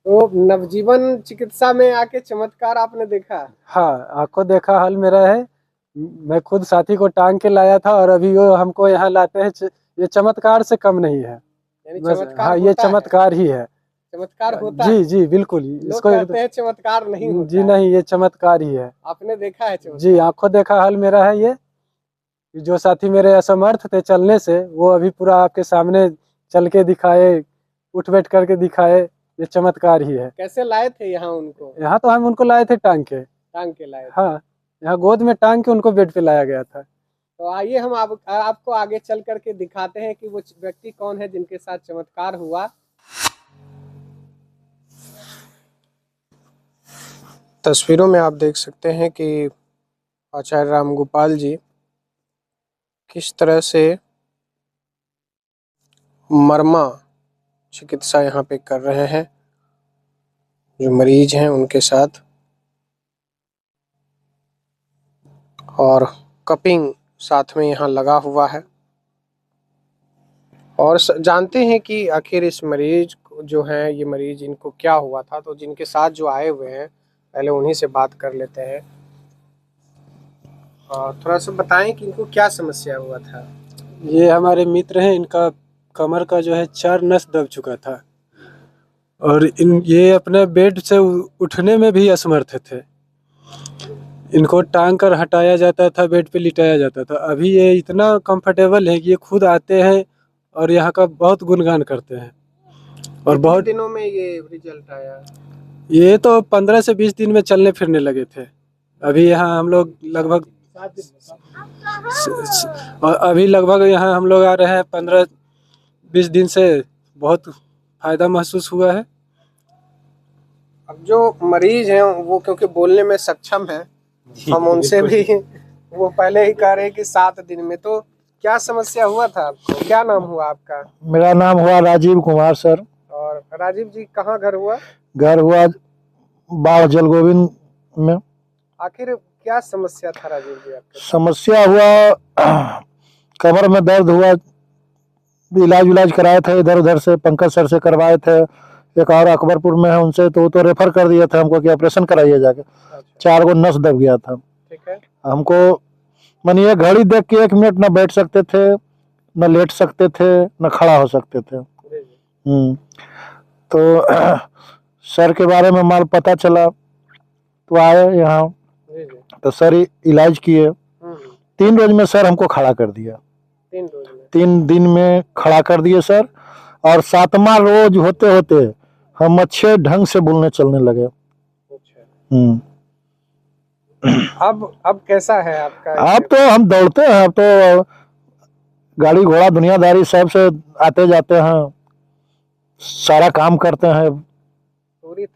तो नवजीवन चिकित्सा में आके चमत्कार आपने देखा? हाँ, आंखों देखा हाल मेरा है। मैं खुद साथी को टांग के लाया था और अभी वो हमको यहाँ लाते हैं। ये चमत्कार से कम नहीं है। यानी बस चमत्कार हाँ, ये होता है, चमत्कार ही है। चमत्कार होता जी है। जी बिल्कुल, लोग इसको कहते हैं चमत्कार नहीं जी होता है, नहीं, ये चमत्कार ही है। आपने देखा है जी, चमत्कार? आंखों देखा हाल मेरा है ये। जो साथी मेरे असमर्थ थे चलने से, वो अभी पूरा आपके सामने चल के दिखाए, उठ बैठ करके दिखाए। ये चमत्कार ही है। कैसे लाए थे यहाँ उनको? यहाँ तो हम उनको लाए थे टांग के। टांग के लाए थे। हाँ, यहाँ गोद में टांग के उनको बेड पे लाया गया था। तो आइए हम आपको आगे चल करके दिखाते हैं कि वो व्यक्ति कौन है जिनके साथ चमत्कार हुआ। तस्वीरों में आप देख सकते हैं कि आचार्य रामगोपाल जी किस तरह से मर्मा चिकित्सा यहाँ पे कर रहे हैं, जो मरीज हैं उनके साथ, और कपिंग साथ में यहाँ लगा हुआ है। और जानते हैं कि आखिर इस मरीज जो है, ये मरीज इनको क्या हुआ था। तो जिनके साथ जो आए हुए हैं, पहले उन्हीं से बात कर लेते हैं। और थोड़ा सा बताएं कि इनको क्या समस्या हुआ था। ये हमारे मित्र हैं, इनका कमर का जो है 4 नस दब चुका था और ये अपने बेड से उठने में भी असमर्थ थे। इनको टांग कर हटाया जाता था, बेड पे लिटाया जाता था। अभी ये इतना कंफर्टेबल है कि ये खुद आते हैं और यहाँ का बहुत गुणगान करते हैं। और बहुत दिनों में ये रिजल्ट आया? ये तो 15 से 20 दिन में चलने फिरने लगे थे। अभी यहाँ हम लोग लगभग और अभी लगभग यहाँ हम लोग आ रहे हैं 15-20 दिन से। बहुत फायदा महसूस हुआ है। अब जो मरीज हैं वो क्योंकि बोलने में सक्षम है, हम उनसे भी वो पहले ही कह रहे हैं कि 7 दिन में। तो क्या समस्या हुआ था आपको? क्या नाम हुआ आपका? मेरा नाम हुआ राजीव कुमार सर। और राजीव जी, कहाँ घर हुआ? घर हुआ बाढ़ जलगोविंद में। आखिर क्या समस्या था राजीव जी आपके? समस्या हुआ कमर में दर्द हुआ, इलाज कराए थे इधर उधर से, पंकज सर से करवाए थे, एक और अकबरपुर में है उनसे, तो वो तो रेफर कर दिया था हमको कि ऑपरेशन कराइए जाके। 4 गो नस दब गया था। ठीक है। हमको मानिए घड़ी देख के 1 मिनट न बैठ सकते थे, न लेट सकते थे, न खड़ा हो सकते थे। तो सर के बारे में माल पता चला तो आए यहाँ, तो सर इलाज किए। 3 रोज में सर हमको खड़ा कर दिया। 3 दिन में खड़ा कर दिए सर। और 7वां रोज होते होते हम अच्छे ढंग से बोलने चलने लगे। अब कैसा है आपका? अब तो हम दौड़ते हैं, अब तो गाड़ी घोड़ा दुनियादारी सब से आते जाते हैं, सारा काम करते हैं, पूरी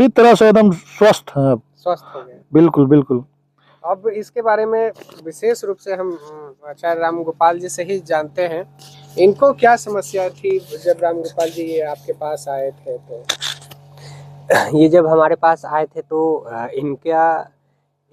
तरह से एकदम स्वस्थ हैं। स्वस्थ हो गए? बिल्कुल बिल्कुल। अब इसके बारे में विशेष रूप से हम आचार्य रामगोपाल जी से ही जानते हैं, इनको क्या समस्या थी जब रामगोपाल जी ये आपके पास आए थे? तो ये जब हमारे पास आए थे तो इनका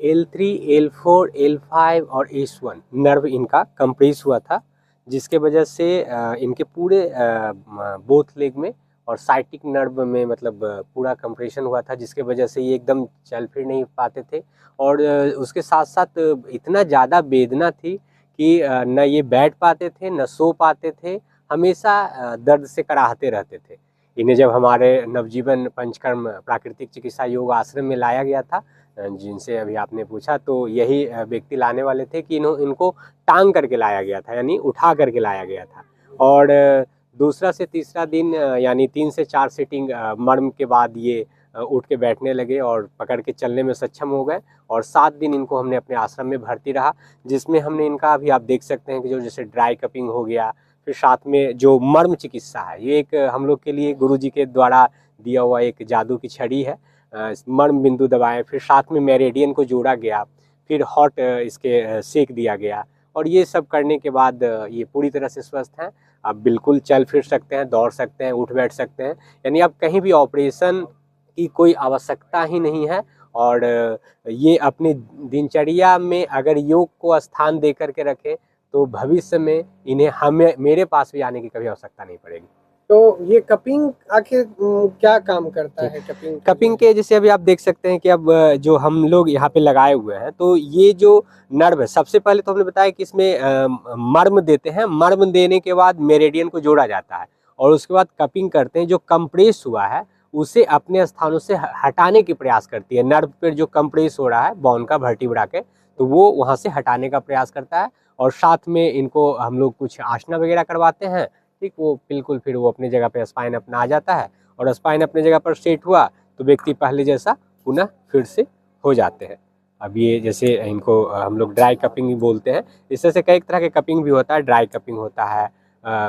L3, L4, L5 और S1 नर्व इनका कंप्रेस हुआ था, जिसके वजह से इनके पूरे बोथ लेग में और साइटिक नर्व में मतलब पूरा कंप्रेशन हुआ था, जिसके वजह से ये एकदम चल फिर नहीं पाते थे। और उसके साथ साथ इतना ज़्यादा वेदना थी कि न ये बैठ पाते थे न सो पाते थे, हमेशा दर्द से कराहते रहते थे। इन्हें जब हमारे नवजीवन पंचकर्म प्राकृतिक चिकित्सा योग आश्रम में लाया गया था, जिनसे अभी आपने पूछा, तो यही व्यक्ति लाने वाले थे कि इनको टांग करके लाया गया था, यानी उठा करके लाया गया था। और दूसरा से तीसरा दिन यानी 3 से 4 सीटिंग मर्म के बाद ये उठ के बैठने लगे और पकड़ के चलने में सक्षम हो गए। और 7 दिन इनको हमने अपने आश्रम में भर्ती रहा, जिसमें हमने इनका अभी आप देख सकते हैं कि जो जैसे ड्राई कपिंग हो गया, फिर साथ में जो मर्म चिकित्सा है, ये एक हम लोग के लिए गुरुजी के द्वारा दिया हुआ एक जादू की छड़ी है। मर्म बिंदु दबाएं, फिर साथ में मेरिडियन को जोड़ा गया, फिर हॉट इसके सेक दिया गया, और ये सब करने के बाद ये पूरी तरह से स्वस्थ हैं। आप बिल्कुल चल फिर सकते हैं, दौड़ सकते हैं, उठ बैठ सकते हैं, यानी आप कहीं भी ऑपरेशन की कोई आवश्यकता ही नहीं है। और ये अपनी दिनचर्या में अगर योग को स्थान दे करके रखें तो भविष्य में इन्हें मेरे पास भी आने की कभी आवश्यकता नहीं पड़ेगी। तो ये कपिंग आखिर क्या काम करता है कपिंग? कपिंग के जैसे अभी आप देख सकते हैं कि अब जो हम लोग यहाँ पे लगाए हुए हैं, तो ये जो नर्व है, सबसे पहले तो हमने बताया कि इसमें मर्म देते हैं, मर्म देने के बाद मेरिडियन को जोड़ा जाता है और उसके बाद कपिंग करते हैं। जो कंप्रेस हुआ है उसे अपने स्थानों से हटाने की प्रयास करती है। नर्व पर जो कंप्रेस हो रहा है बोन का वर्टिब्रा के, तो वो वहाँ से हटाने का प्रयास करता है और साथ में इनको हम लोग कुछ आसना वगैरह करवाते हैं। ठीक, वो बिल्कुल फिर वो अपनी जगह पे स्पाइन अपना आ जाता है और स्पाइन अपनी जगह पर सेट हुआ तो व्यक्ति पहले जैसा पुनः फिर से हो जाते हैं। अब ये जैसे इनको हम लोग ड्राई कपिंग भी बोलते हैं। इस तरह से कई तरह के कपिंग भी होता है, ड्राई कपिंग होता है,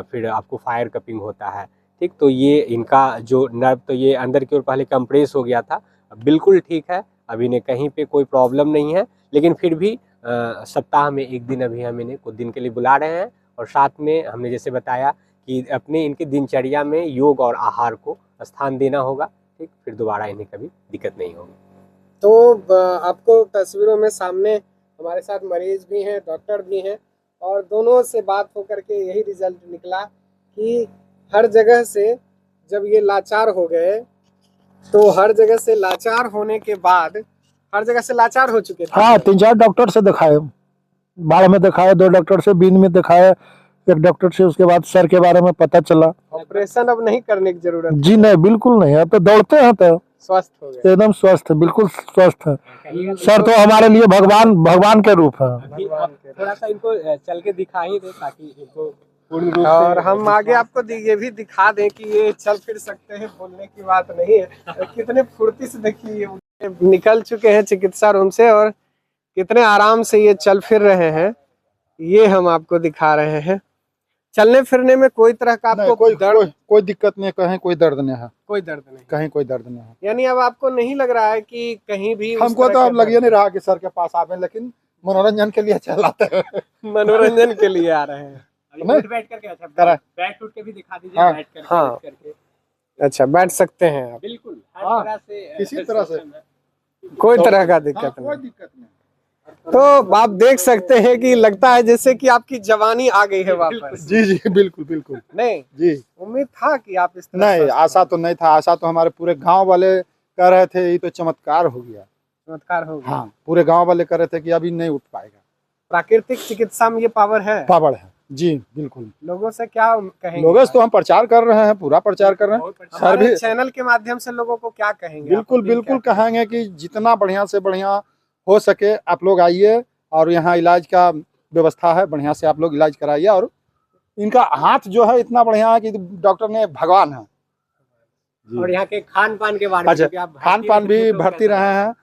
फिर आपको फायर कपिंग होता है। ठीक, तो ये इनका जो नर्व, तो ये अंदर की ओर पहले कंप्रेस हो गया था, अब बिल्कुल ठीक है, अभी इन्हें कहीं पे कोई प्रॉब्लम नहीं है। लेकिन फिर भी सप्ताह में एक दिन अभी हम इन्हें कुछ दिन के लिए बुला रहे हैं और साथ में हमने जैसे बताया कि अपने इनकी दिनचर्या में योग और आहार को स्थान देना होगा। ठीक, फिर दोबारा इन्हें कभी दिक्कत नहीं होगी। तो आपको तस्वीरों में सामने हमारे साथ मरीज भी हैं, डॉक्टर भी हैं और दोनों से बात होकर के यही रिजल्ट निकला कि हर जगह से जब ये लाचार हो गए, तो हर जगह से लाचार होने के बाद हर जगह से लाचार हो चुके थे। हाँ, 3-4 डॉक्टर से दिखाए, बाढ़ में दिखाए, 2 डॉक्टर से बीन में दिखाए, 1 डॉक्टर से, उसके बाद सर के बारे में पता चला। ऑपरेशन अब नहीं करने की जरूरत? जी नहीं, बिल्कुल नहीं। अब तो दौड़ते हैं, तो स्वस्थ हो गए, एकदम स्वस्थ है, बिल्कुल स्वस्थ है। सर तो हमारे लिए भगवान के रूप है। थोड़ा सा इनको चल के दिखा ही दे ताकि इनको पूर्ण रूप से, और हम आगे आपको ये भी दिखा दें कि ये चल फिर सकते हैं, बोलने की बात नहीं है। कितने फुर्ती से देखिए ये निकल चुके हैं चिकित्सा रूम से और कितने आराम से ये चल फिर रहे हैं, ये हम आपको दिखा रहे हैं। चलने फिरने में कोई तरह का आपको कोई दिक्कत नहीं, कहीं कोई दर्द नहीं है, कोई दर्द नहीं, कहीं कोई दर्द नहीं है। यानी अब आपको नहीं लग रहा है कि कहीं भी हमको तो अब लग नहीं रहा कि सर के पास आवे, लेकिन मनोरंजन के लिए चलाते हैं। मनोरंजन के लिए आ रहे हैं। बैठ करके, अच्छा बैठ उठ के भी दिखा दीजिए। हाँ, बैठ करके, हाँ, बैठ करके अच्छा बैठ सकते हैं आप, बिल्कुल हर हाँ, तरह से, किसी तरह से कोई तरह का दिक्कत कोई नहीं। दिक्कत नहीं। तो आप देख सकते हैं कि लगता है जैसे कि आपकी जवानी आ गई है वापस। जी जी, बिल्कुल बिल्कुल। नहीं, जी, उम्मीद था कि आप इस तरह नहीं, स्वस्थ आशा तो नहीं था। आशा तो हमारे पूरे गांव वाले कह रहे थे ये तो चमत्कार हो गया। चमत्कार हो गया। हाँ, पूरे गांव वाले कह रहे थे कि अभी नहीं उठ पाएगा। प्राकृतिक चिकित्सा में ये पावर है, पावर है जी, बिल्कुल। लोगों से क्या कहेंगे? लोगों से तो हम प्रचार कर रहे हैं, पूरा प्रचार कर रहे हैं। सर हमारे भी चैनल के माध्यम से लोगों को क्या कहेंगे? बिल्कुल आप बिल्कुल क्या कहेंगे कि जितना बढ़िया से बढ़िया हो सके आप लोग आइए और यहाँ इलाज का व्यवस्था है, बढ़िया से आप लोग इलाज कराइए। और इनका हाथ जो है इतना बढ़िया है कि डॉक्टर ने भगवान है। और यहाँ के खान पान के बारे में अच्छा, भी आप खान पान भी भर्ती रहे हैं,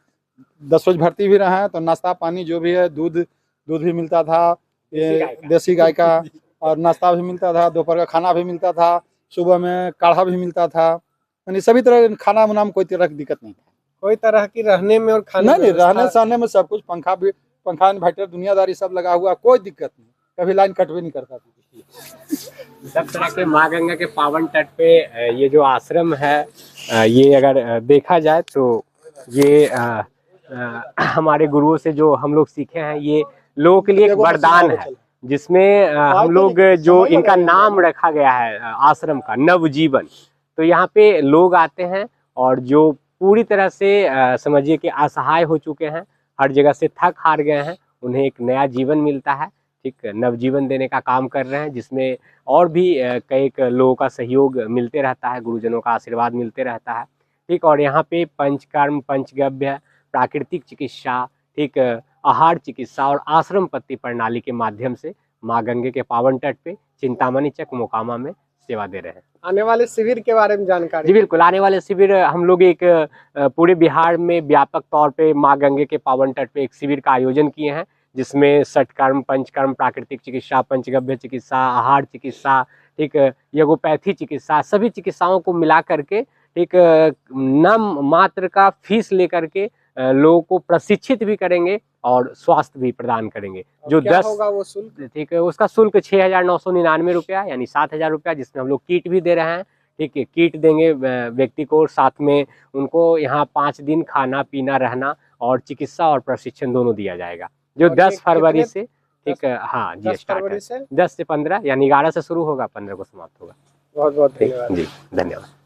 10 रोज भर्ती भी रहे हैं। तो नाश्ता पानी जो भी है, दूध भी मिलता था, ये देसी गाय का, और नाश्ता भी मिलता था, दोपहर का खाना भी मिलता था, सुबह में काढ़ा भी मिलता था। यानी सभी तरह खाना मुना में कोई तरह की दिक्कत नहीं था। कोई तरह की रहने में और खाने नहीं, रहने सहने में सब कुछ, पंखा इन्वर्टर दुनियादारी सब लगा हुआ, कोई दिक्कत नहीं, कभी लाइन कट भी नहीं करता था। सब तरह के माँ गंगा के पावन तट पे ये जो आश्रम है, ये अगर देखा जाए तो ये हमारे गुरुओं से जो हम लोग सीखे हैं, ये लोगों के लिए एक वरदान है, जिसमें हम लोग जो इनका नाम रखा गया है आश्रम का, नवजीवन। तो यहाँ पे लोग आते हैं और जो पूरी तरह से समझिए कि असहाय हो चुके हैं, हर जगह से थक हार गए हैं, उन्हें एक नया जीवन मिलता है। ठीक, नवजीवन देने का काम कर रहे हैं, जिसमें और भी कई लोगों का सहयोग मिलते रहता है, गुरुजनों का आशीर्वाद मिलते रहता है। ठीक, और यहाँ पे पंचकर्म, पंचगव्य, प्राकृतिक चिकित्सा, ठीक, आहार चिकित्सा और आश्रम पत्ति प्रणाली के माध्यम से माँ गंगे के पावन तट पे चिंतामणि चक मोकामा में सेवा दे रहे हैं। आने वाले शिविर के बारे में जानकारी? जी बिल्कुल, आने वाले शिविर हम लोग एक पूरे बिहार में व्यापक तौर पे माँ गंगे के पावन तट पे एक शिविर का आयोजन किए हैं, जिसमें षटकर्म, पंचकर्म, प्राकृतिक चिकित्सा, पंचगव्य चिकित्सा, आहार चिकित्सा, ठीक, यज्ञोपैथी चिकित्सा, सभी चिकित्साओं को मिला करके ठीक नाम मात्र का फीस लेकर के लोगों को प्रशिक्षित भी करेंगे और स्वास्थ्य भी प्रदान करेंगे। जो 10 होगा वो शुल्क? ठीक है, उसका शुल्क 6,999 रुपया, यानी 7,000 रुपया, जिसमें हम लोग किट भी दे रहे हैं। ठीक है, किट देंगे व्यक्ति को, साथ में उनको यहाँ 5 दिन खाना पीना रहना और चिकित्सा और प्रशिक्षण दोनों दिया जाएगा, जो 10 फरवरी से, ठीक है, हाँ जी, 10 फरवरी से 10 से 15, यानी 11 से शुरू होगा, 15 को समाप्त होगा। बहुत बहुत धन्यवाद। जी धन्यवाद।